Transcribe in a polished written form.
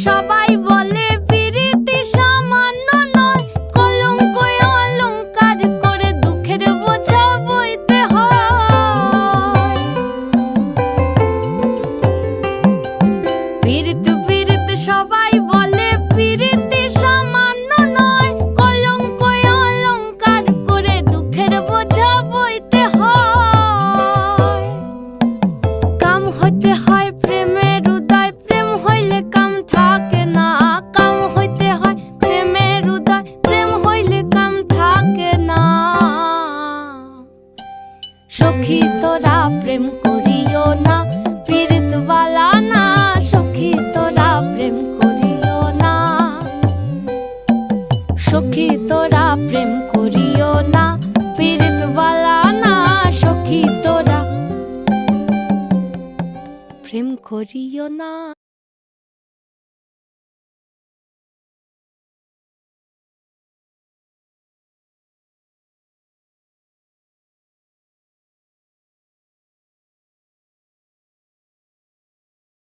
সবাই বলে পিরিতি সামান্য নয়, কলঙ্ক অলংকার করে দুঃখের বোঝা বইতে হয়। পিরিত পিরিত সবাই বলে পিরিতি সামান্য নয়, কলঙ্ক অলংকার করে দুঃখের বোঝা বইতে হয়। কাম হইতে হয় প্রেমের উদয়, প্রেম হইলে কাম থাকে না। কাম হইতে হয় প্রেমের উদয়, প্রেম হইলে কাম থাকে না। সখী তোরা প্রেম করিও না, পীড়িত বালা না। সখী তোরা প্রেম করিও না, সখী তোরা প্রেম করিও না, পীড়িত বালা না। সখী তোরা প্রেম করিও না।